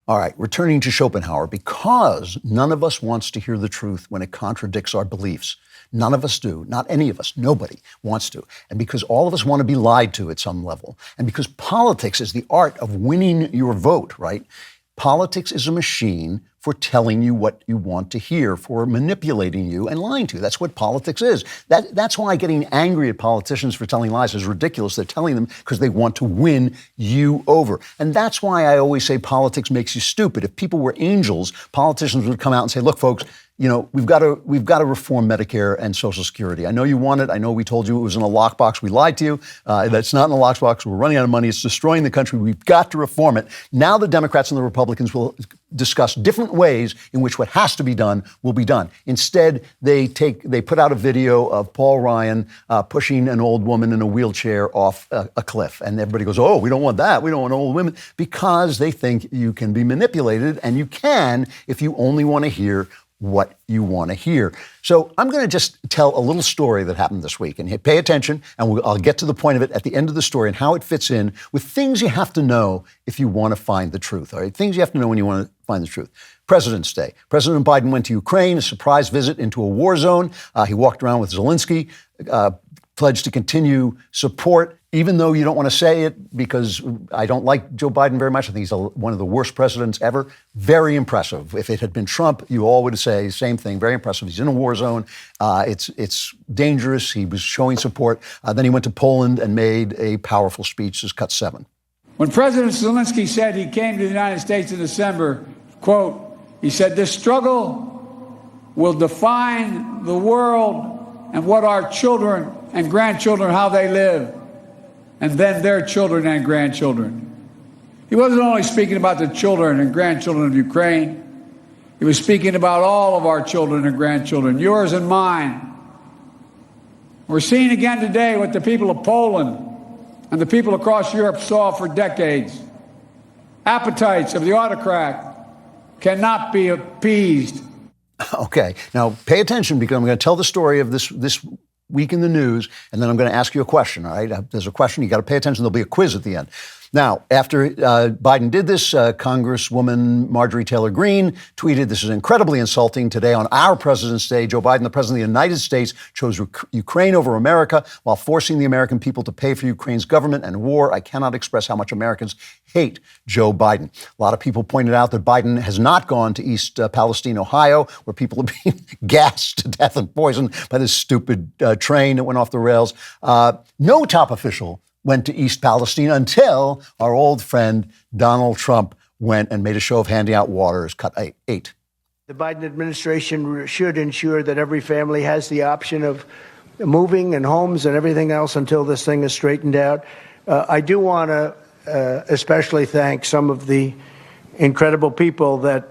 All right, returning to Schopenhauer, because none of us wants to hear the truth when it contradicts our beliefs. None of us do. Not any of us. Nobody wants to. And because all of us want to be lied to at some level. And because politics is the art of winning your vote, right? Politics is a machine for telling you what you want to hear, for manipulating you and lying to you. That's what politics is. That's why getting angry at politicians for telling lies is ridiculous. They're telling them because they want to win you over. And that's why I always say politics makes you stupid. If people were angels, politicians would come out and say, look, folks, you know, we've got to reform Medicare and Social Security. I know you want it. I know we told you it was in a lockbox. We lied to you. That's not in the lockbox. We're running out of money. It's destroying the country. We've got to reform it. Now the Democrats and the Republicans will discuss different ways in which what has to be done will be done. Instead, they put out a video of Paul Ryan pushing an old woman in a wheelchair off a cliff. And everybody goes, oh, we don't want that. We don't want old women, because they think you can be manipulated, and you can if you only want to hear what you want to hear. So I'm going to just tell a little story that happened this week, and pay attention, and I'll get to the point of it at the end of the story and how it fits in with things you have to know if you want to find the truth. All right, things you have to know when you want to find the truth. President's Day. President Biden went to Ukraine, a surprise visit into a war zone. He walked around with Zelensky, pledged to continue support, even though you don't want to say it, because I don't like Joe Biden very much. I think he's one of the worst presidents ever. Very impressive. If it had been Trump, you all would say the same thing. Very impressive. He's in a war zone. It's dangerous. He was showing support. Then he went to Poland and made a powerful speech. This is cut 7. When President Zelensky said he came to the United States in December, quote, he said, "This struggle will define the world and what our children and grandchildren, how they live, and then their children and grandchildren." He wasn't only speaking about the children and grandchildren of Ukraine. He was speaking about all of our children and grandchildren, yours and mine. We're seeing again today what the people of Poland and the people across Europe saw for decades. Appetites of the autocrat cannot be appeased. Okay, now pay attention, because I'm going to tell the story of this week in the news, and then I'm going to ask you a question, all right? There's a question. You got to pay attention. There'll be a quiz at the end. Now, after Biden did this, Congresswoman Marjorie Taylor Greene tweeted, "This is incredibly insulting. Today on our President's Day, Joe Biden, the President of the United States, chose Ukraine over America while forcing the American people to pay for Ukraine's government and war. I cannot express how much Americans hate Joe Biden." A lot of people pointed out that Biden has not gone to East Palestine, Ohio, where people are being gassed to death and poisoned by this stupid train that went off the rails. No top official went to East Palestine until our old friend Donald Trump went and made a show of handing out water. Is cut 8. The Biden administration should ensure that every family has the option of moving and homes and everything else until this thing is straightened out. I do want to especially thank some of the incredible people that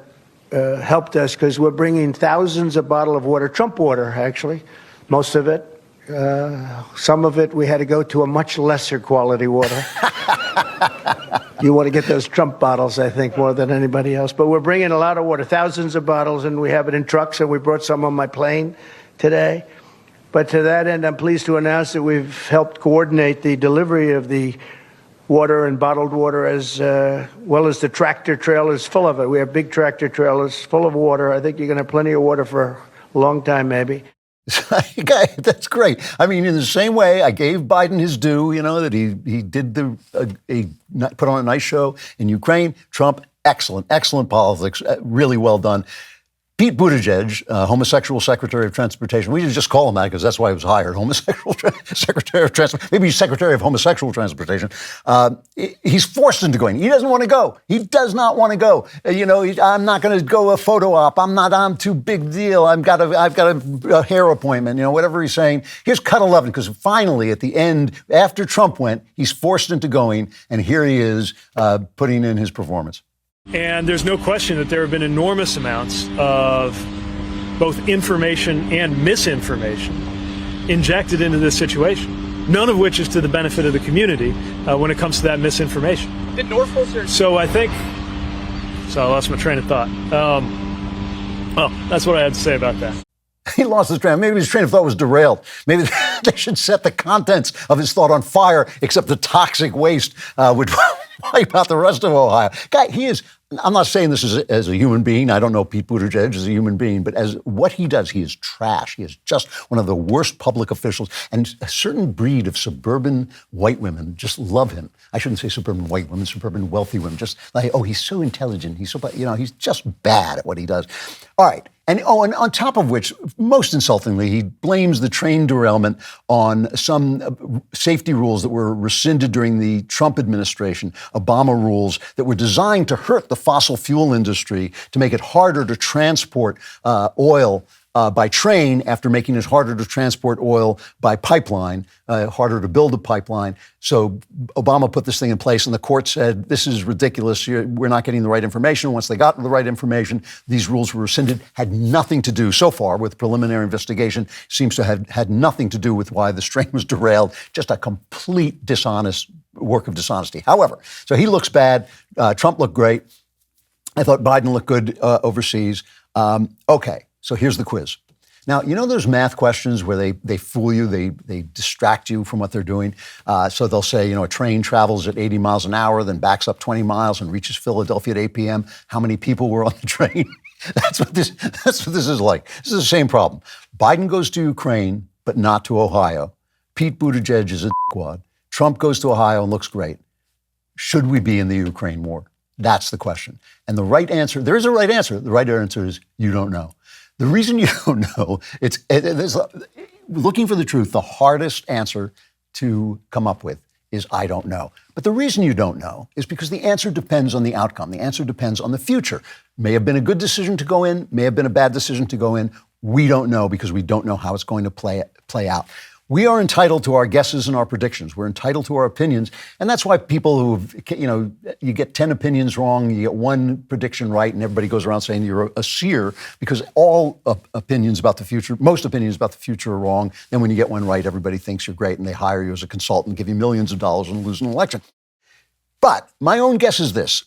helped us, because we're bringing thousands of bottles of water, Trump water, actually, most of it. Some of it we had to go to a much lesser quality water. You want to get those Trump bottles, I think, more than anybody else. But we're bringing a lot of water, thousands of bottles, and we have it in trucks, and we brought some on my plane today. But to that end, I'm pleased to announce that we've helped coordinate the delivery of the water and bottled water, as well as the tractor trailers full of it. We have big tractor trailers full of water. I think you're going to have plenty of water for a long time, maybe. Okay, that's great. I mean, in the same way, I gave Biden his due, that he did put on a nice show in Ukraine. Trump, excellent politics, really well done. Pete Buttigieg, homosexual Secretary of Transportation. We should just call him that because that's why he was hired. Homosexual Secretary of Transportation. Maybe he's Secretary of Homosexual Transportation. He's forced into going. He doesn't want to go. He does not want to go. I'm not going to go a photo op. I'm too big deal. I've got a hair appointment. Whatever he's saying. Here's cut 11, because finally at the end, after Trump went, he's forced into going, and here he is putting in his performance. And there's no question that there have been enormous amounts of both information and misinformation injected into this situation, none of which is to the benefit of the community when it comes to that misinformation. So I lost my train of thought. Well, that's what I had to say about that. He lost his train. Maybe his train of thought was derailed. Maybe they should set the contents of his thought on fire, except the toxic waste would wipe out the rest of Ohio. Guy, he is I'm not saying this as a human being. I don't know Pete Buttigieg as a human being, but as what he does, he is trash. He is just one of the worst public officials. And a certain breed of suburban white women just love him. I shouldn't say suburban white women, suburban wealthy women. Just like, oh, he's so intelligent. He's so, he's just bad at what he does. All right. And on top of which, most insultingly, he blames the train derailment on some safety rules that were rescinded during the Trump administration, Obama rules that were designed to hurt the fossil fuel industry, to make it harder to transport oil by train after making it harder to transport oil by pipeline, harder to build a pipeline. So Obama put this thing in place, and the court said, this is ridiculous. We're not getting the right information. Once they got the right information, these rules were rescinded. Had nothing to do, so far, with preliminary investigation. Seems to have had nothing to do with why this train was derailed. Just a complete dishonest work of dishonesty. However, so he looks bad. Trump looked great. I thought Biden looked good overseas. Okay. So here's the quiz. Now, you know those math questions where they fool you, they distract you from what they're doing? So they'll say, a train travels at 80 miles an hour, then backs up 20 miles and reaches Philadelphia at 8 p.m. How many people were on the train? That's what this is like. This is the same problem. Biden goes to Ukraine, but not to Ohio. Pete Buttigieg is a dickwad. Trump goes to Ohio and looks great. Should we be in the Ukraine war? That's the question. And the right answer, there is a right answer. The right answer is you don't know. The reason you don't know, it's looking for the truth. The hardest answer to come up with is I don't know. But the reason you don't know is because the answer depends on the outcome. The answer depends on the future. May have been a good decision to go in, may have been a bad decision to go in. We don't know because we don't know how it's going to play out. We are entitled to our guesses and our predictions. We're entitled to our opinions. And that's why people you get 10 opinions wrong, you get one prediction right, and everybody goes around saying you're a seer because all opinions about the future, most opinions about the future are wrong. Then when you get one right, everybody thinks you're great and they hire you as a consultant, give you millions of dollars and lose an election. But my own guess is this.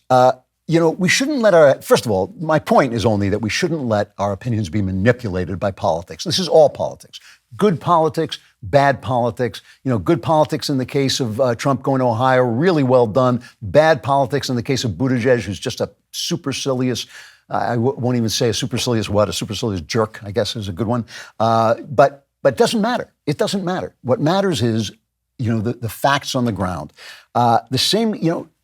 We shouldn't first of all, my point is only that we shouldn't let our opinions be manipulated by politics. This is all politics. Good politics, bad politics. Good politics in the case of Trump going to Ohio, really well done. Bad politics in the case of Buttigieg, who's just a supercilious, I won't even say a supercilious jerk, I guess is a good one. But it doesn't matter. It doesn't matter. What matters is, the facts on the ground.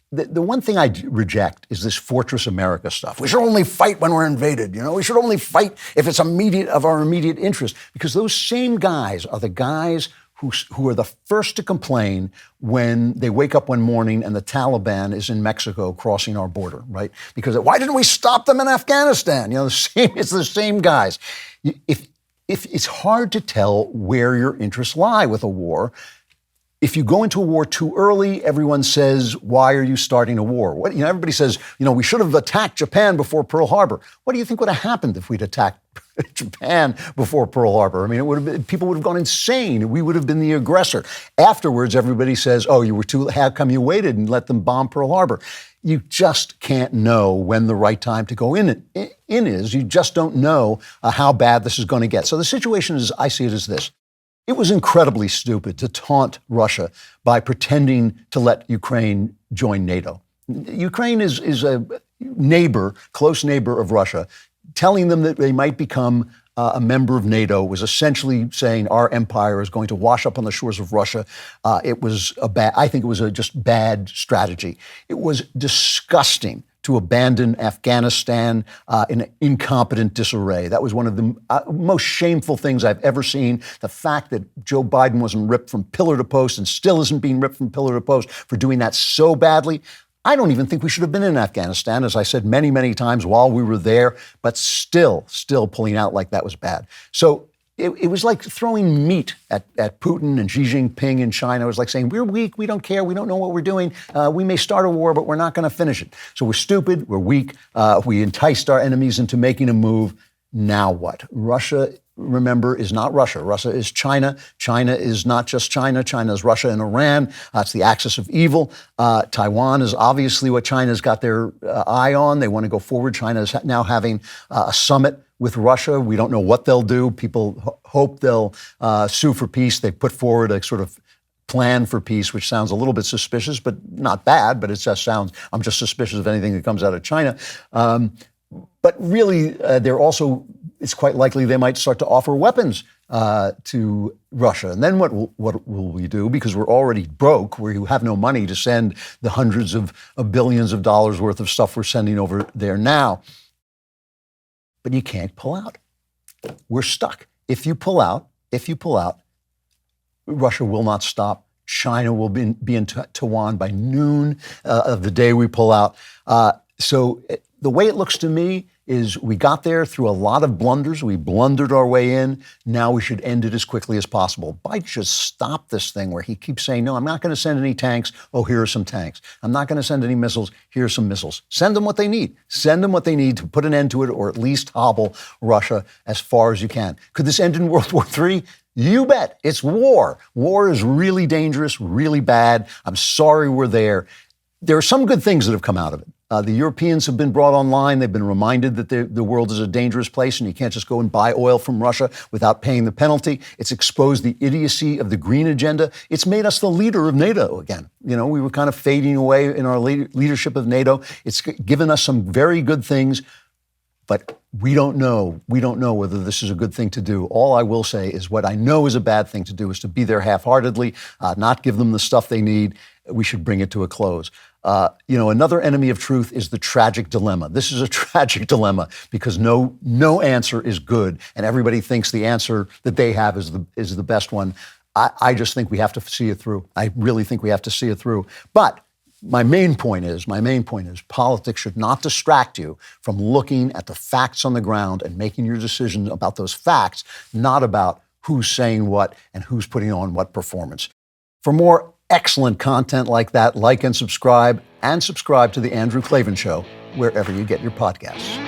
The one thing I reject is this Fortress America stuff. We should only fight when we're invaded. We should only fight if it's of our immediate interest. Because those same guys are the guys who are the first to complain when they wake up one morning and the Taliban is in Mexico crossing our border, right? Because why didn't we stop them in Afghanistan? It's the same guys. If it's hard to tell where your interests lie with a war. If you go into a war too early, everyone says, why are you starting a war? Everybody says, we should have attacked Japan before Pearl Harbor. What do you think would have happened if we'd attacked Japan before Pearl Harbor? I mean, people would have gone insane. We would have been the aggressor. Afterwards, everybody says, how come you waited and let them bomb Pearl Harbor? You just can't know when the right time to go in is. You just don't know how bad this is going to get. So the situation is, I see it as this. It was incredibly stupid to taunt Russia by pretending to let Ukraine join NATO. Ukraine is a close neighbor of Russia. Telling them that they might become a member of NATO was essentially saying our empire is going to wash up on the shores of Russia. It was I think it was a just bad strategy. It was disgusting to abandon Afghanistan in an incompetent disarray. That was one of the most shameful things I've ever seen. The fact that Joe Biden wasn't ripped from pillar to post and still isn't being ripped from pillar to post for doing that so badly. I don't even think we should have been in Afghanistan, as I said many, many times while we were there, but still pulling out like that was bad. So it was like throwing meat at Putin and Xi Jinping in China. It was like saying, we're weak, we don't care, we don't know what we're doing. We may start a war, but we're not going to finish it. So we're stupid, we're weak, we enticed our enemies into making a move. Now what? Russia, remember, is not Russia. Russia is China. China is not just China. China is Russia and Iran. It's the axis of evil. Taiwan is obviously what China's got their eye on. They want to go forward. China is now having a summit with Russia. We don't know what they'll do. People hope they'll sue for peace. They put forward a sort of plan for peace, which sounds a little bit suspicious, but not bad, but it just sounds, I'm just suspicious of anything that comes out of China. But really, they're also, it's quite likely they might start to offer weapons to Russia. And then what will we do? Because we're already broke, we have no money to send the hundreds of billions of dollars worth of stuff we're sending over there now. But you can't pull out. We're stuck. If you pull out, Russia will not stop. China will be in Taiwan by noon of the day we pull out. So the way it looks to me is we got there through a lot of blunders. We blundered our way in. Now we should end it as quickly as possible. Biden should stop this thing where he keeps saying, no, I'm not going to send any tanks. Oh, here are some tanks. I'm not going to send any missiles. Here are some missiles. Send them what they need. Send them what they need to put an end to it, or at least hobble Russia as far as you can. Could this end in World War III? You bet. It's war. War is really dangerous, really bad. I'm sorry we're there. There are some good things that have come out of it. The Europeans have been brought online. They've been reminded that the world is a dangerous place and you can't just go and buy oil from Russia without paying the penalty. It's exposed the idiocy of the green agenda. It's made us the leader of NATO again. You know, we were kind of fading away in our leadership of NATO. It's given us some very good things, but we don't know. We don't know whether this is a good thing to do. All I will say is what I know is a bad thing to do is to be there half-heartedly, not give them the stuff they need. We should bring it to a close. Another enemy of truth is the tragic dilemma. This is a tragic dilemma because no answer is good, and everybody thinks the answer that they have is the best one. I just think we have to see it through. I really think we have to see it through. But my main point is politics should not distract you from looking at the facts on the ground and making your decisions about those facts, not about who's saying what and who's putting on what performance. For more excellent content like that, like and subscribe to The Andrew Klavan Show, wherever you get your podcasts.